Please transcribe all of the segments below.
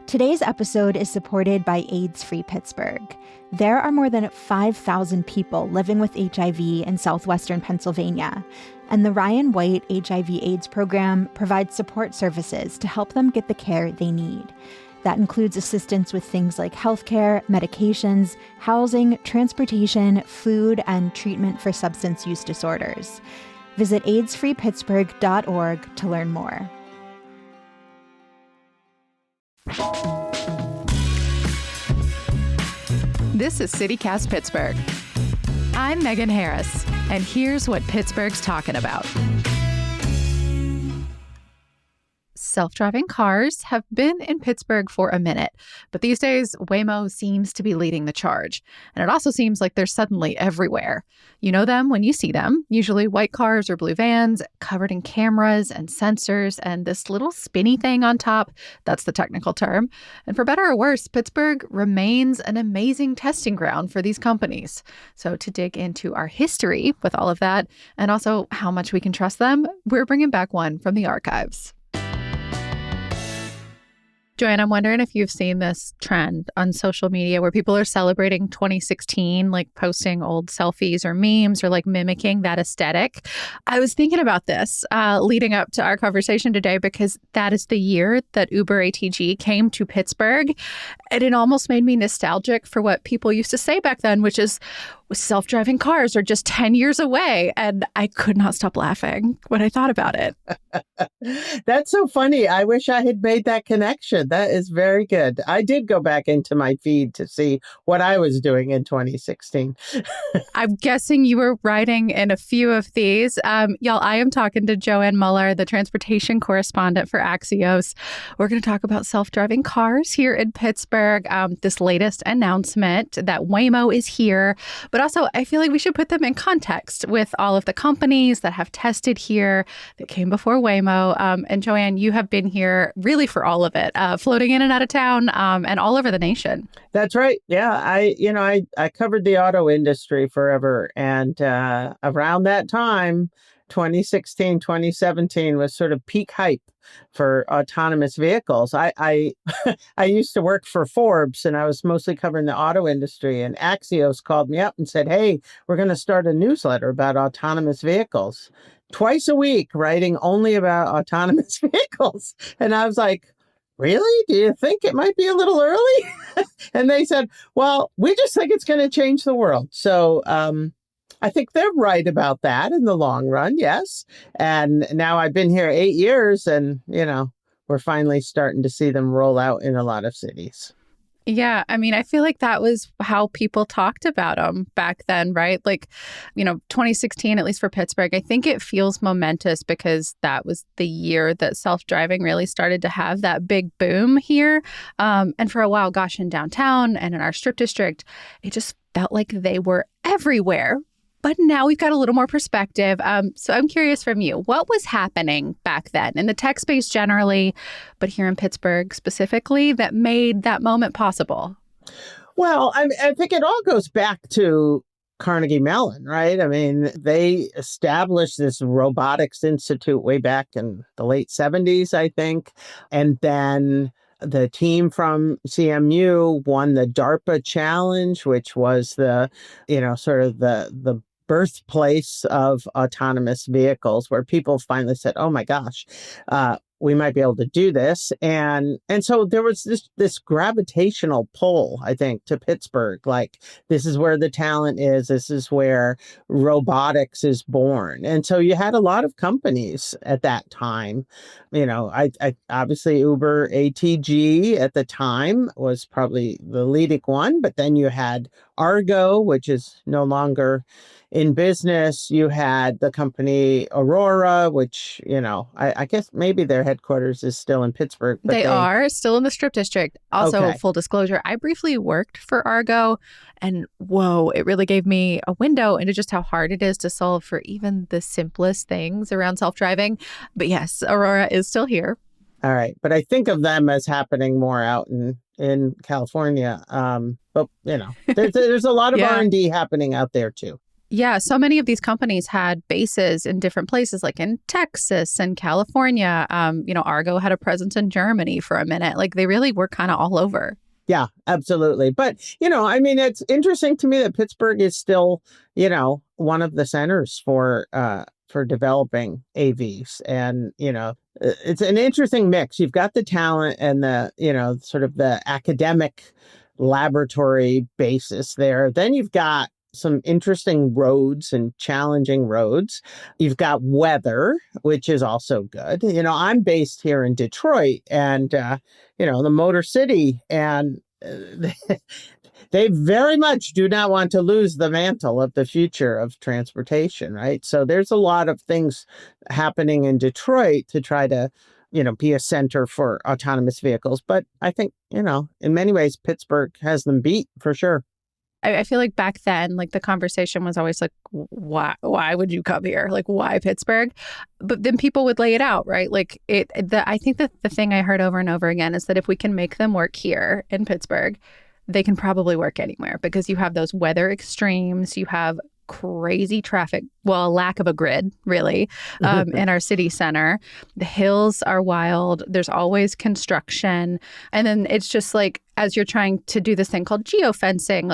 Today's episode is supported by AIDS-Free Pittsburgh. There are more than 5,000 people living with HIV in southwestern Pennsylvania, and the Ryan White HIV/AIDS program provides support services to help them get the care they need. That includes assistance with things like healthcare, medications, housing, transportation, food, and treatment for substance use disorders. Visit AIDSfreePittsburgh.org to learn more. This is CityCast Pittsburgh. I'm Megan Harris, and here's what Pittsburgh's talking about. Self-driving cars have been in Pittsburgh for a minute, but these days, Waymo seems to be leading the charge. And it also seems like they're suddenly everywhere. You know them when you see them, usually white cars or blue vans covered in cameras and sensors and this little spinny thing on top. That's the technical term. And for better or worse, Pittsburgh remains an amazing testing ground for these companies. So to dig into our history with all of that, and also how much we can trust them, we're bringing back one from the archives. Joanne, I'm wondering if you've seen this trend on social media where people are celebrating 2016, like posting old selfies or memes or like mimicking that aesthetic. I was thinking about this leading up to our conversation today because that is the year that Uber ATG came to Pittsburgh. And it almost made me nostalgic for what people used to say back then, which is self-driving cars are just 10 years away. And I could not stop laughing when I thought about it. That's so funny. I wish I had made that connection. That is very good. I did go back into my feed to see what I was doing in 2016. I'm guessing you were riding in a few of these. Y'all, I am talking to Joanne Muller, the transportation correspondent for Axios. We're going to talk about self-driving cars here in Pittsburgh, this latest announcement that Waymo is here. But also, I feel like we should put them in context with all of the companies that have tested here that came before Waymo. And Joanne, you have been here really for all of it, floating in and out of town and all over the nation. That's right. Yeah, I covered the auto industry forever. And around that time, 2016, 2017 was sort of peak hype for autonomous vehicles. I used to work for Forbes and I was mostly covering the auto industry, and Axios called me up and said, "Hey, we're going to start a newsletter about autonomous vehicles twice a week, writing only about autonomous vehicles." And I was like, "Really? Do you think it might be a little early?" And they said, "Well, we just think it's going to change the world." So, I think they're right about that in the long run, yes. And now I've been here 8 years and, we're finally starting to see them roll out in a lot of cities. Yeah, I mean, I feel like that was how people talked about them back then, right? Like, 2016, at least for Pittsburgh, I think it feels momentous because that was the year that self-driving really started to have that big boom here. And for a while, gosh, in downtown and in our Strip District, it just felt like they were everywhere. But now we've got a little more perspective. So I'm curious from you, what was happening back then in the tech space generally, but here in Pittsburgh specifically, that made that moment possible? Well, I think it all goes back to Carnegie Mellon, right? I mean, they established this robotics institute way back in the late 70s, I think. And then the team from CMU won the DARPA challenge, which was the birthplace of autonomous vehicles, where people finally said, "Oh my gosh, we might be able to do this." And so there was this gravitational pull, I think, to Pittsburgh. Like, this is where the talent is. This is where robotics is born. And so you had a lot of companies at that time. I obviously Uber ATG at the time was probably the leading one, but then you had Argo, which is no longer in business. You had the company Aurora, which, I guess maybe their headquarters is still in Pittsburgh. But they are still in the Strip District. Also, okay. Full disclosure, I briefly worked for Argo, and whoa, it really gave me a window into just how hard it is to solve for even the simplest things around self-driving. But yes, Aurora is still here. All right. But I think of them as happening more out in California. But, there's a lot of R&D happening out there, too. Yeah, so many of these companies had bases in different places, like in Texas and California. Argo had a presence in Germany for a minute. Like they really were kind of all over. Yeah, absolutely. But, I mean, it's interesting to me that Pittsburgh is still, one of the centers for developing AVs. And, it's an interesting mix. You've got the talent and the, sort of the academic laboratory basis there. Then you've got some interesting roads and challenging roads. You've got weather, which is also good. I'm based here in Detroit and, the Motor City, and they very much do not want to lose the mantle of the future of transportation, right? So there's a lot of things happening in Detroit to try to, be a center for autonomous vehicles. But I think, in many ways, Pittsburgh has them beat for sure. I feel like back then, like the conversation was always like, why would you come here? Like, why Pittsburgh? But then people would lay it out, right? Like I think that the thing I heard over and over again is that if we can make them work here in Pittsburgh, they can probably work anywhere because you have those weather extremes, you have crazy traffic, well, a lack of a grid, really, in our city center. The hills are wild. There's always construction. And then it's just like, as you're trying to do this thing called geofencing,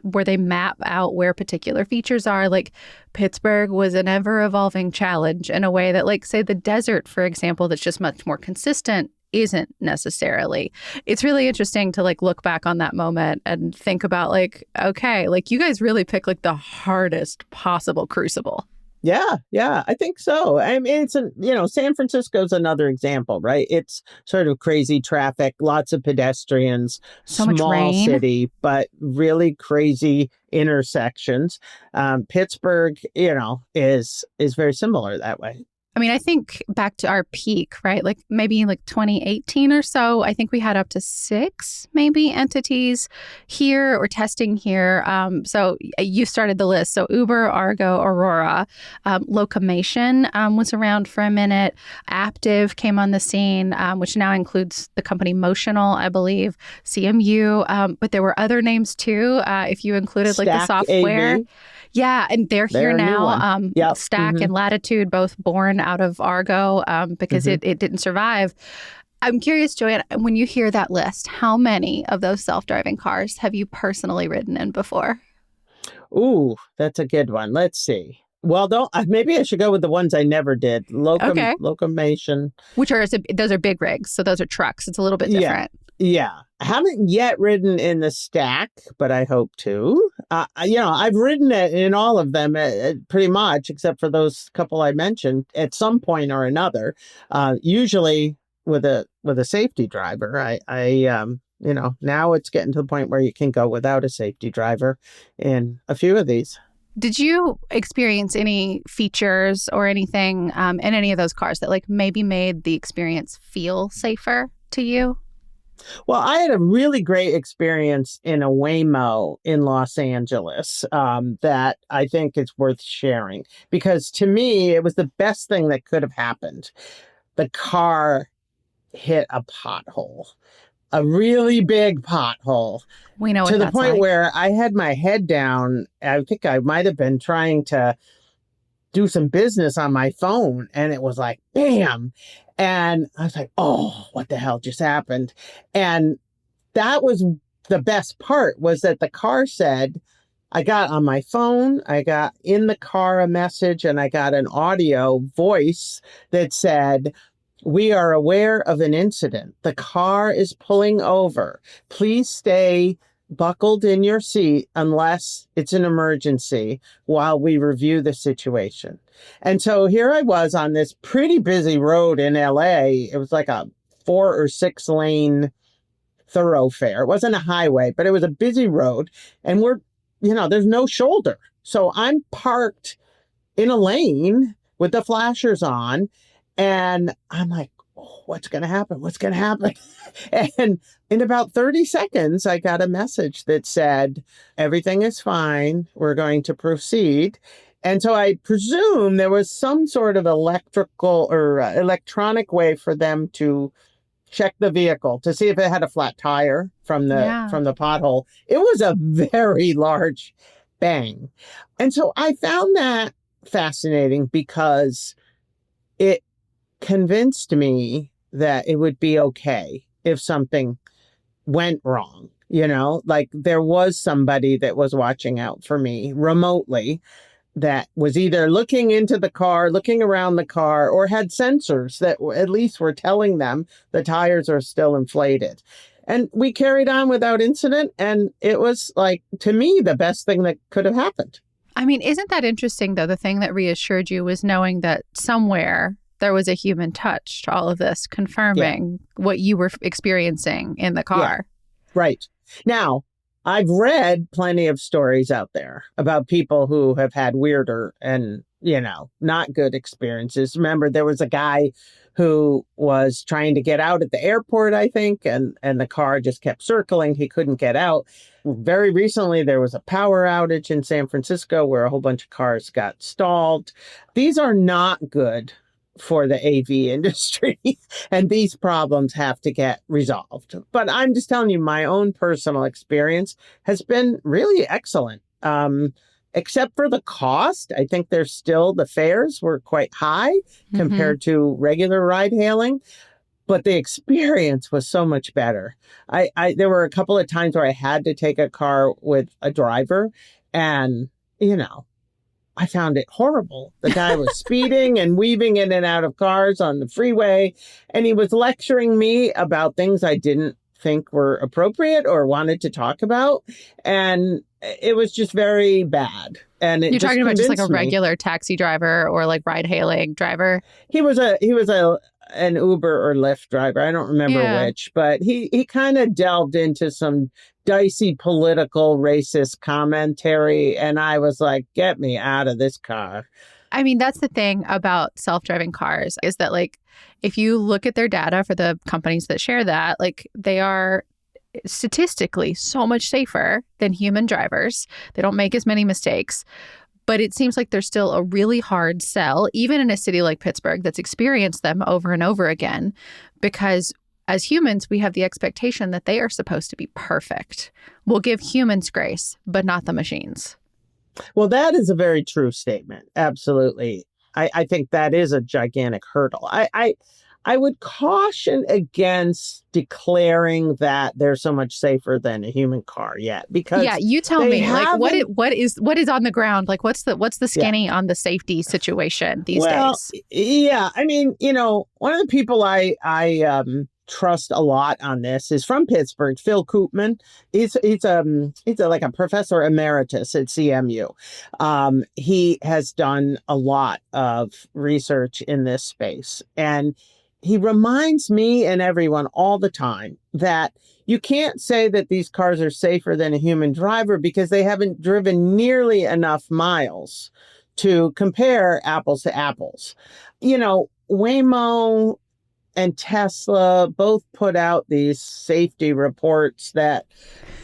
where they map out where particular features are, like Pittsburgh was an ever evolving challenge in a way that, like, say, the desert, for example, that's just much more consistent isn't necessarily. It's really interesting to look back on that moment and think about okay, you guys really pick the hardest possible crucible. Yeah, I think so. I mean, it's San Francisco's another example, right? It's sort of crazy traffic, lots of pedestrians, so much small rain. city, but really crazy intersections. Pittsburgh, is very similar that way. I mean, I think back to our peak, right? Maybe 2018 or so, I think we had up to 6 maybe entities here or testing here. So you started the list. So Uber, Argo, Aurora, Locomation was around for a minute. Aptiv came on the scene, which now includes the company Motional, I believe, CMU. But there were other names too, if you included Stack the software. AV. Yeah, and they're here now. Yep. Stack and Latitude, both born out of Argo because it didn't survive. I'm curious, Joanne, when you hear that list, how many of those self-driving cars have you personally ridden in before? Ooh, that's a good one. Let's see. Well, maybe I should go with the ones I never did. Locomation. Those are big rigs, so those are trucks. It's a little bit different. Yeah. I haven't yet ridden in the Stack, but I hope to. I've ridden it in all of them pretty much, except for those couple I mentioned at some point or another, usually with a safety driver. Now it's getting to the point where you can go without a safety driver in a few of these. Did you experience any features or anything in any of those cars that maybe made the experience feel safer to you? Well, I had a really great experience in a Waymo in Los Angeles that I think is worth sharing because to me, it was the best thing that could have happened. The car hit a pothole, a really big pothole. We know to the point where I had my head down. I think I might have been trying to do some business on my phone and it was like, bam. And I was like, oh, what the hell just happened? And that was the best part was that the car said, I got on my phone, I got in the car a message and I got an audio voice that said, we are aware of an incident. The car is pulling over. Please stay buckled in your seat unless it's an emergency while we review the situation. And so here I was on this pretty busy road in LA. It was like a 4 or 6 lane thoroughfare. It wasn't a highway, but it was a busy road. And there's no shoulder. So I'm parked in a lane with the flashers on. And I'm like, oh, what's going to happen? What's going to happen? And in about 30 seconds, I got a message that said, everything is fine. We're going to proceed. And so I presume there was some sort of electrical or electronic way for them to check the vehicle to see if it had a flat tire from the pothole. It was a very large bang. And so I found that fascinating because it convinced me that it would be okay if something went wrong. Like there was somebody that was watching out for me remotely that was either looking into the car, looking around the car, or had sensors that at least were telling them the tires are still inflated. And we carried on without incident. And it was like, to me, the best thing that could have happened. I mean, isn't that interesting, though? The thing that reassured you was knowing that somewhere there was a human touch to all of this, confirming what you were experiencing in the car. Yeah. Right. Now, I've read plenty of stories out there about people who have had weirder and, not good experiences. Remember, there was a guy who was trying to get out at the airport, I think, and the car just kept circling. He couldn't get out. Very recently, there was a power outage in San Francisco where a whole bunch of cars got stalled. These are not good for the AV industry, and these problems have to get resolved. But I'm just telling you, my own personal experience has been really excellent. Except for the cost, I think the fares were quite high compared to regular ride hailing, but the experience was so much better. There were a couple of times where I had to take a car with a driver, and I found it horrible. The guy was speeding and weaving in and out of cars on the freeway, and he was lecturing me about things I didn't think were appropriate or wanted to talk about. And it was just very bad. And you're talking about just like a regular taxi driver or like ride hailing driver? He was an Uber or Lyft driver. I don't remember which, but he kind of delved into some dicey political racist commentary. And I was like, get me out of this car. I mean, that's the thing about self-driving cars is that like, if you look at their data for the companies that share that, like they are statistically so much safer than human drivers. They don't make as many mistakes. But it seems like there's still a really hard sell, even in a city like Pittsburgh that's experienced them over and over again, because as humans, we have the expectation that they are supposed to be perfect. We'll give humans grace, but not the machines. Well, that is a very true statement. Absolutely. I think that is a gigantic hurdle. I would caution against declaring that they're so much safer than a human car yet, because you tell me, like what is on the ground, like what's the skinny on the safety situation these days? Yeah, I mean, one of the people I trust a lot on this is from Pittsburgh, Phil Koopman. He's like a professor emeritus at CMU. He has done a lot of research in this space, and he reminds me and everyone all the time that you can't say that these cars are safer than a human driver because they haven't driven nearly enough miles to compare apples to apples. Waymo and Tesla both put out these safety reports that...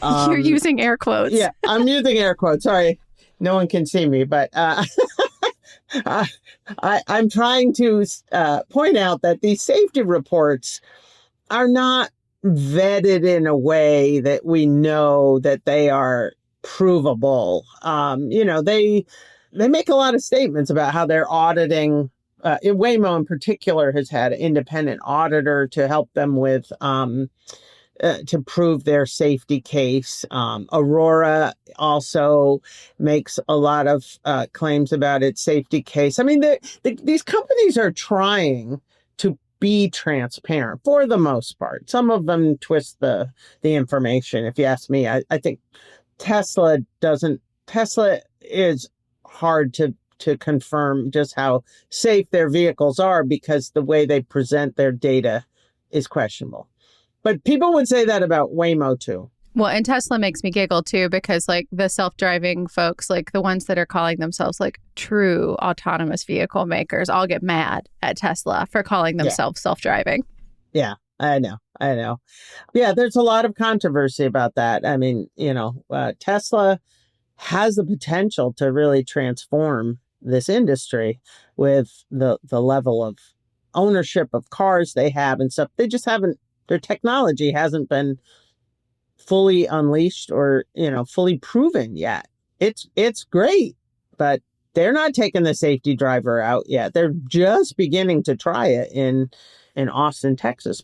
You're using air quotes. Yeah, I'm using air quotes. Sorry, no one can see me, but... I'm trying to point out that these safety reports are not vetted in a way that we know that they are provable. They make a lot of statements about how they're auditing. Waymo in particular has had an independent auditor to help them with to prove their safety case. Aurora also makes a lot of claims about its safety case. I mean, these companies are trying to be transparent for the most part. Some of them twist the information, if you ask me. I think Tesla is hard to confirm just how safe their vehicles are because the way they present their data is questionable. But people would say that about Waymo too. Well, and Tesla makes me giggle too, because like the self-driving folks, like the ones that are calling themselves like true autonomous vehicle makers, all get mad at Tesla for calling themselves self-driving. Yeah, I know. Yeah, there's a lot of controversy about that. I mean, Tesla has the potential to really transform this industry with the level of ownership of cars they have and stuff. They just haven't. Their technology hasn't been fully unleashed or, fully proven yet. It's great, but they're not taking the safety driver out yet. They're just beginning to try it in Austin, Texas.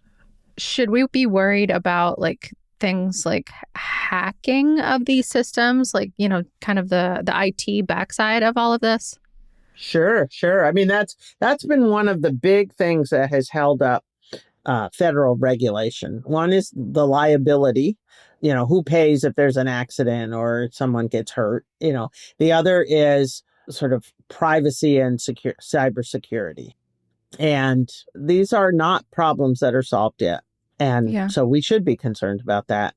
Should we be worried about like things like hacking of these systems, like, kind of the IT backside of all of this? Sure. I mean, that's been one of the big things that has held up federal regulation. One is the liability, who pays if there's an accident or someone gets hurt. The other is sort of privacy and cybersecurity. And these are not problems that are solved yet. And so we should be concerned about that.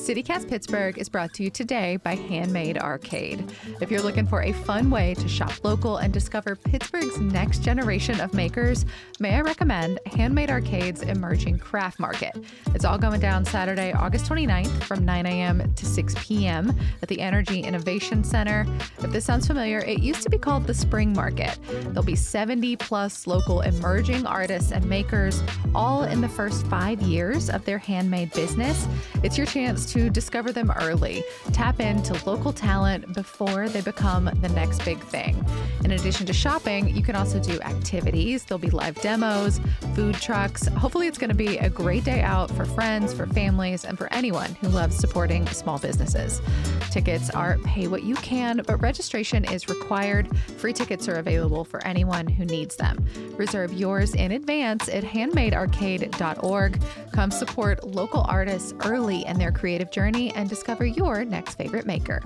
CityCast Pittsburgh is brought to you today by Handmade Arcade. If you're looking for a fun way to shop local and discover Pittsburgh's next generation of makers, may I recommend Handmade Arcade's Emerging Craft Market. It's all going down Saturday, August 29th from 9 a.m. to 6 p.m. at the Energy Innovation Center. If this sounds familiar, it used to be called the Spring Market. There'll be 70 plus local emerging artists and makers, all in the first 5 years of their handmade business. It's your chance to discover them early, tap into local talent before they become the next big thing. In addition to shopping, you can also do activities. There'll be live demos, food trucks. Hopefully it's going to be a great day out for friends, for families, and for anyone who loves supporting small businesses. Tickets are pay what you can, but registration is required. Free tickets are available for anyone who needs them. Reserve yours in advance at handmadearcade.org. Come support local artists early in their creative journey and discover your next favorite maker.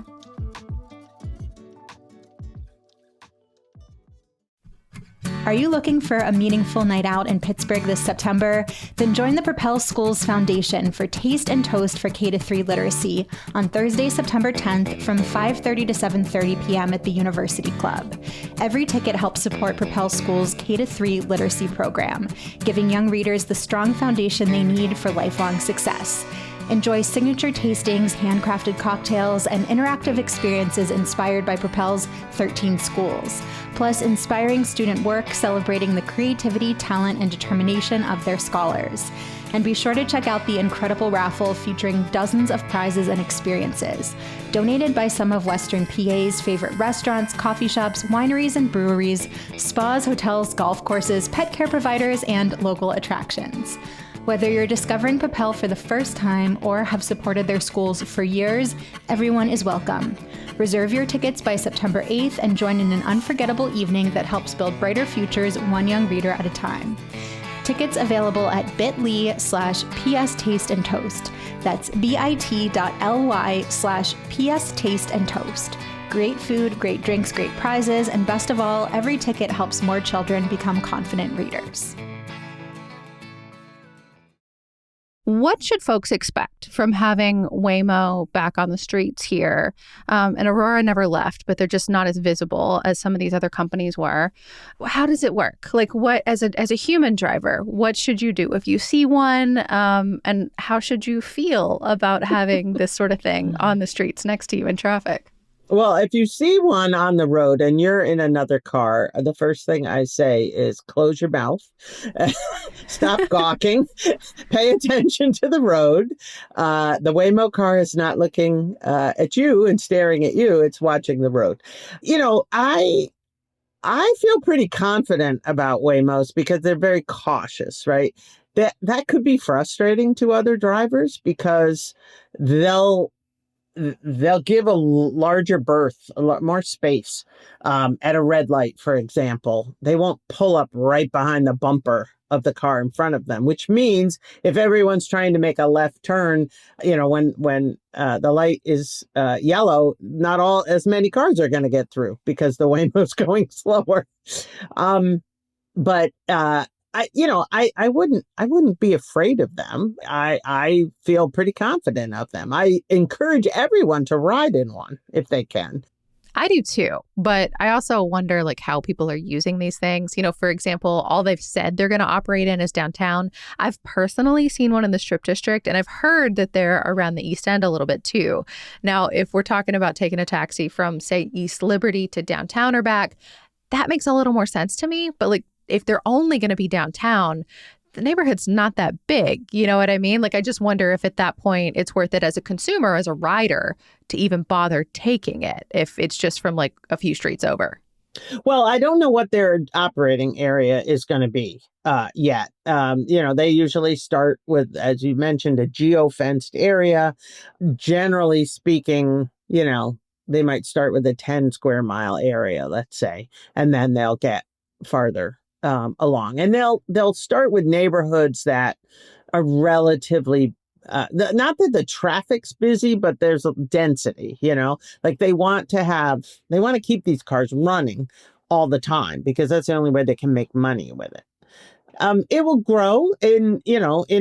Are you looking for a meaningful night out in Pittsburgh this September? Then join the Propel Schools Foundation for Taste and Toast for K-3 Literacy on Thursday, September 10th from 5:30 to 7:30 p.m. at the University Club. Every ticket helps support Propel Schools' K-3 literacy program, giving young readers the strong foundation they need for lifelong success. Enjoy signature tastings, handcrafted cocktails, and interactive experiences inspired by Propel's 13 schools, plus inspiring student work celebrating the creativity, talent, and determination of their scholars. And be sure to check out the incredible raffle featuring dozens of prizes and experiences, donated by some of Western PA's favorite restaurants, coffee shops, wineries and breweries, spas, hotels, golf courses, pet care providers, and local attractions. Whether you're discovering Propel for the first time or have supported their schools for years, everyone is welcome. Reserve your tickets by September 8th and join in an unforgettable evening that helps build brighter futures one young reader at a time. Tickets available at bit.ly/pstasteandtoast. That's bit.ly/pstasteandtoast. Great food, great drinks, great prizes, and best of all, every ticket helps more children become confident readers. What should folks expect from having Waymo back on the streets here? And Aurora never left, but they're just not as visible as some of these other companies were. How does it work? Like, what as a human driver, what should you do if you see one? And how should you feel about having this sort of thing on the streets next to you in traffic? Well, if you see one on the road and you're in another car, the first thing I say is close your mouth, stop gawking, pay attention to the road. The Waymo car is not looking at you and staring at you. It's watching the road. I feel pretty confident about Waymos because they're very cautious, right? That could be frustrating to other drivers because they'll give a larger berth, a lot more space at a red light, for example. They won't pull up right behind the bumper of the car in front of them, which means if everyone's trying to make a left turn, when the light is yellow, not as many cars are going to get through because the Waymo's going slower. But I wouldn't be afraid of them. I feel pretty confident of them. I encourage everyone to ride in one if they can. I do too, but I also wonder how people are using these things. For example, all they've said they're going to operate in is downtown. I've personally seen one in the Strip District, and I've heard that they're around the East End a little bit too. Now, if we're talking about taking a taxi from, say, East Liberty to downtown or back, that makes a little more sense to me. But if they're only going to be downtown, the neighborhood's not that big. You know what I mean? Like, I just wonder if at that point it's worth it as a consumer, as a rider, to even bother taking it if it's just from like a few streets over. Well, I don't know what their operating area is going to be yet. They usually start with, as you mentioned, a geo-fenced area. Generally speaking, they might start with a 10 square mile area, let's say, and then they'll get farther along. And they'll start with neighborhoods that are relatively not that the traffic's busy, but there's a density, like they want to keep these cars running all the time because that's the only way they can make money with it. It will grow in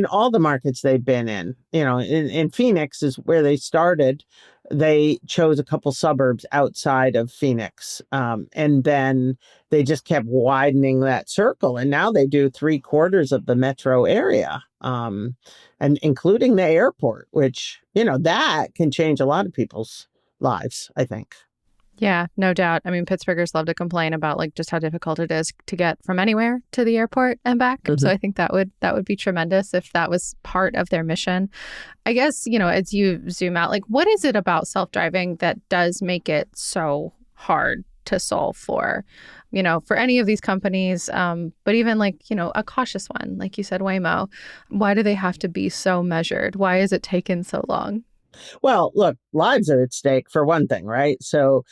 all the markets they've been in. In Phoenix is where they started. They chose a couple suburbs outside of Phoenix. And then they just kept widening that circle. And now they do 3/4 of the metro area, and including the airport, which, that can change a lot of people's lives, I think. Yeah, no doubt. I mean, Pittsburghers love to complain about like just how difficult it is to get from anywhere to the airport and back. Mm-hmm. So I think that would be tremendous if that was part of their mission. I guess, as you zoom out, like what is it about self-driving that does make it so hard to solve for any of these companies, but even like, a cautious one, like you said, Waymo? Why do they have to be so measured? Why is it taken so long? Well, look, lives are at stake for one thing, right? So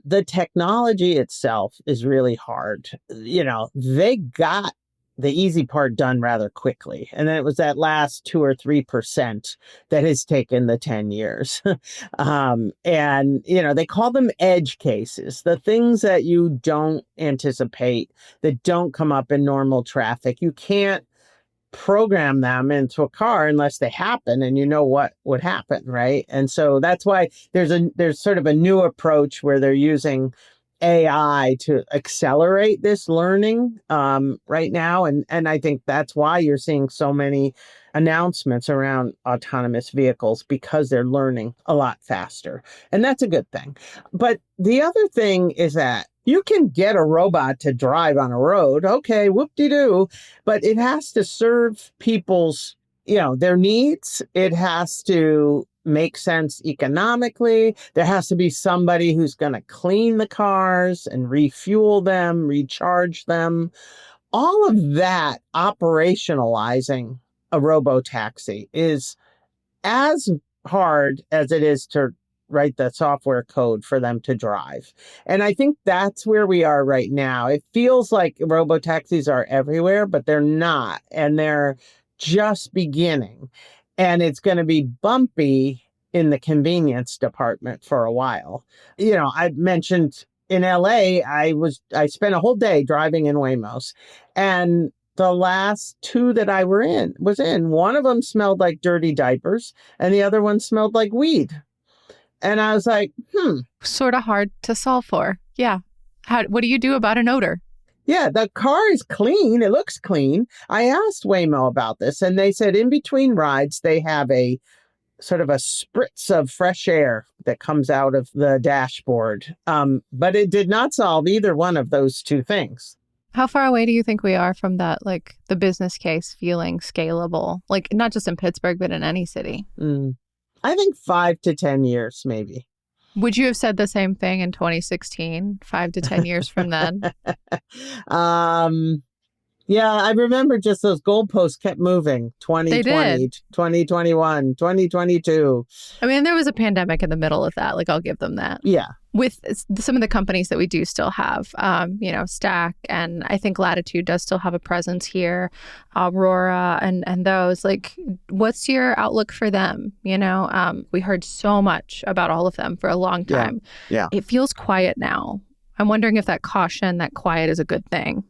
the technology itself is really hard. They got the easy part done rather quickly. And then it was that last 2 or 3% that has taken the 10 years. They call them edge cases, the things that you don't anticipate, that don't come up in normal traffic. You can't program them into a car unless they happen and you know what would happen, right? And so that's why there's sort of a new approach where they're using AI to accelerate this learning right now. And I think that's why you're seeing so many announcements around autonomous vehicles, because they're learning a lot faster. And that's a good thing. But the other thing is that you can get a robot to drive on a road. Okay, whoop-de-doo. But it has to serve people's, their needs. It has to make sense economically. There has to be somebody who's going to clean the cars and refuel them, recharge them. All of that operationalizing a robotaxi is as hard as it is to write the software code for them to drive. And I think that's where we are right now. It feels like robotaxis are everywhere, but they're not. And they're just beginning. And it's going to be bumpy in the convenience department for a while. I mentioned in LA, I spent a whole day driving in Waymos. And the last two that I was in, one of them smelled like dirty diapers and the other one smelled like weed. And I was like, Sort of hard to solve for. Yeah. What do you do about an odor? Yeah, the car is clean. It looks clean. I asked Waymo about this, and they said in between rides, they have a sort of a spritz of fresh air that comes out of the dashboard. But it did not solve either one of those two things. How far away do you think we are from that, like the business case feeling scalable, like not just in Pittsburgh, but in any city? I think 5 to 10 years, maybe. Would you have said the same thing in 2016, 5 to 10 years from then? Yeah, I remember just those goalposts kept moving. 2020, 2021, 2022. I mean, there was a pandemic in the middle of that. Like, I'll give them that. Yeah. With some of the companies that we do still have, Stack, and I think Latitude does still have a presence here, Aurora, and those. Like, what's your outlook for them? We heard so much about all of them for a long time. Yeah. It feels quiet now. I'm wondering if that caution, that quiet is a good thing.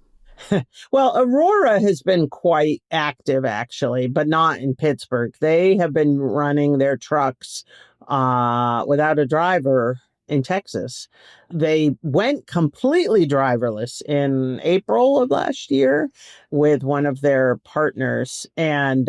Well, Aurora has been quite active, actually, but not in Pittsburgh. They have been running their trucks without a driver in Texas. They went completely driverless in April of last year with one of their partners, and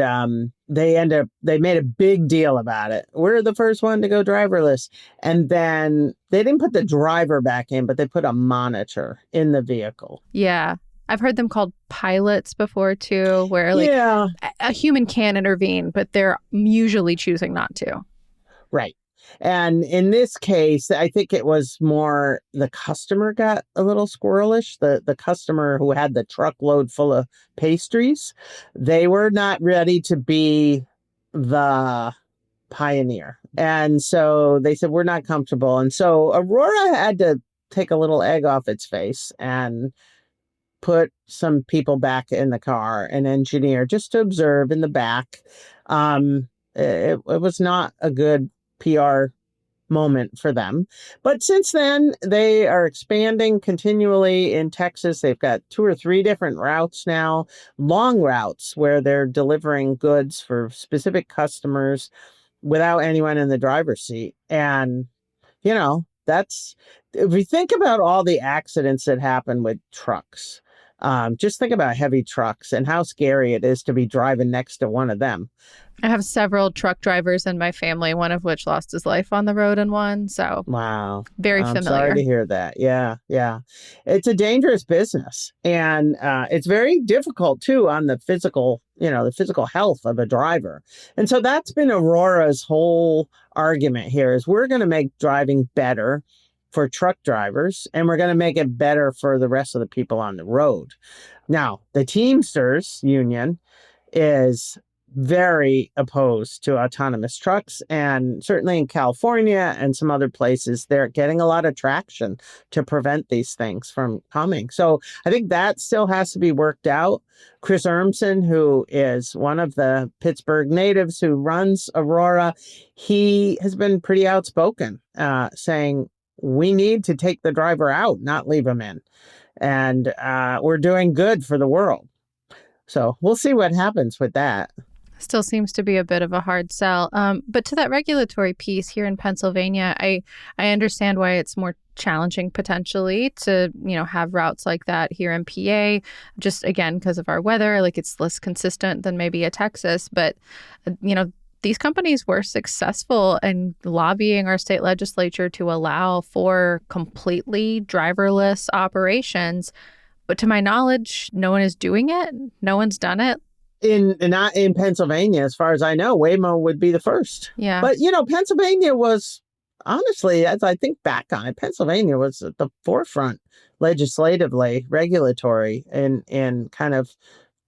they made a big deal about it. We're the first one to go driverless. And then they didn't put the driver back in, but they put a monitor in the vehicle. Yeah. I've heard them called pilots before too, where like a human can intervene, but they're usually choosing not to. Right. And in this case, I think it was more the customer got a little squirrelish. The customer who had the truckload full of pastries, they were not ready to be the pioneer. And so they said, we're not comfortable. And so Aurora had to take a little egg off its face and put some people back in the car, an engineer, just to observe in the back. It was not a good PR moment for them. But since then, they are expanding continually in Texas. They've got 2 or 3 different routes now, long routes where they're delivering goods for specific customers without anyone in the driver's seat. And, you know, that's, if we think about all the accidents that happen with trucks, just think about heavy trucks and how scary it is to be driving next to one of them. I have several truck drivers in my family, one of which lost his life on the road in one. So wow, very I'm familiar. Sorry to hear that. Yeah. It's a dangerous business, and it's very difficult too on the physical, the physical health of a driver. And so that's been Aurora's whole argument here: is we're going to make driving better for truck drivers, and we're going to make it better for the rest of the people on the road. Now, the Teamsters Union is very opposed to autonomous trucks, and certainly in California and some other places, they're getting a lot of traction to prevent these things from coming. So I think that still has to be worked out. Chris Urmson, who is one of the Pittsburgh natives who runs Aurora, he has been pretty outspoken, saying, we need to take the driver out, not leave him in. And we're doing good for the world. So we'll see what happens with that. Still seems to be a bit of a hard sell. But to that regulatory piece here in Pennsylvania, I understand why it's more challenging potentially to, have routes like that here in PA, just again, because of our weather, like it's less consistent than maybe a Texas. But, these companies were successful in lobbying our state legislature to allow for completely driverless operations. But to my knowledge, no one is doing it. No one's done it. Not in Pennsylvania, as far as I know. Waymo would be the first. Yeah. But, Pennsylvania was, honestly, as I think back on it, Pennsylvania was at the forefront legislatively, regulatory, in kind of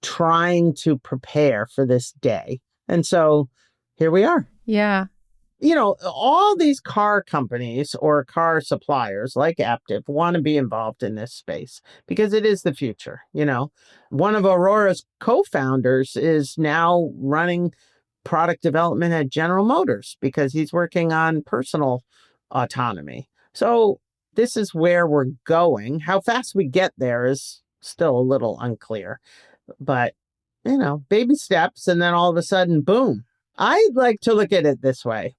trying to prepare for this day. And so here we are. Yeah. All these car companies or car suppliers like Aptiv want to be involved in this space because it is the future. One of Aurora's co-founders is now running product development at General Motors because he's working on personal autonomy. So this is where we're going. How fast we get there is still a little unclear. But, baby steps, and then all of a sudden, boom. I like to look at it this way.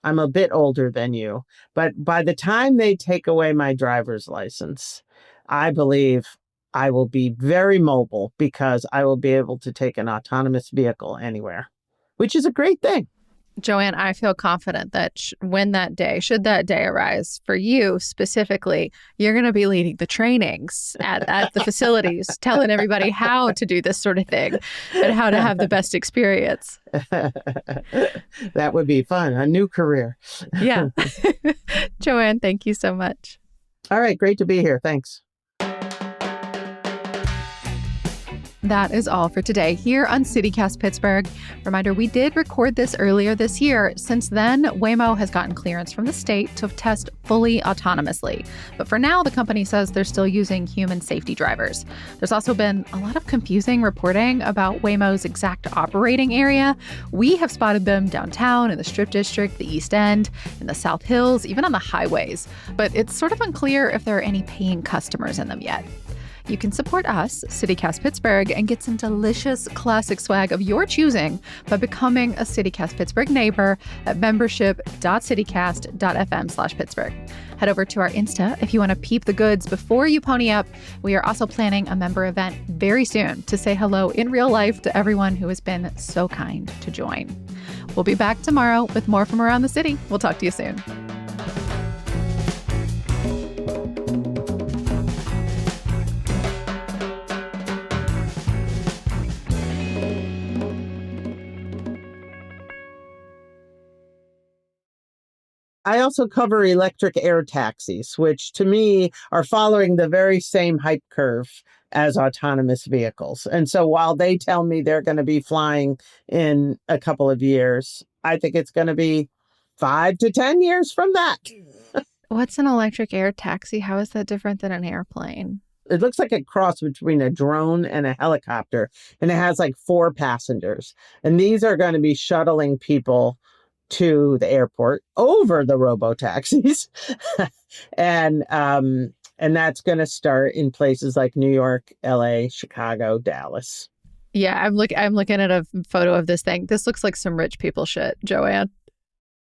I'm a bit older than you, but by the time they take away my driver's license, I believe I will be very mobile because I will be able to take an autonomous vehicle anywhere, which is a great thing. Joanne, I feel confident that should that day arise for you specifically, you're going to be leading the trainings at the facilities, telling everybody how to do this sort of thing and how to have the best experience. That would be fun. A new career. Yeah. Joanne, thank you so much. All right. Great to be here. Thanks. That is all for today here on CityCast Pittsburgh. Reminder, we did record this earlier this year. Since then, Waymo has gotten clearance from the state to test fully autonomously. But for now, the company says they're still using human safety drivers. There's also been a lot of confusing reporting about Waymo's exact operating area. We have spotted them downtown in the Strip District, the East End, in the South Hills, even on the highways. But it's sort of unclear if there are any paying customers in them yet. You can support us, CityCast Pittsburgh, and get some delicious classic swag of your choosing by becoming a CityCast Pittsburgh neighbor at membership.citycast.fm/Pittsburgh. Head over to our Insta if you want to peep the goods before you pony up. We are also planning a member event very soon to say hello in real life to everyone who has been so kind to join. We'll be back tomorrow with more from around the city. We'll talk to you soon. I also cover electric air taxis, which to me are following the very same hype curve as autonomous vehicles. And so while they tell me they're going to be flying in a couple of years, I think it's going to be 5 to 10 years from that. What's an electric air taxi? How is that different than an airplane? It looks like a cross between a drone and a helicopter, and it has like 4 passengers. And these are going to be shuttling people to the airport over the robo-taxis. And that's going to start in places like New York, LA, Chicago, Dallas. Yeah, I'm looking at a photo of this thing. This looks like some rich people shit, Joanne.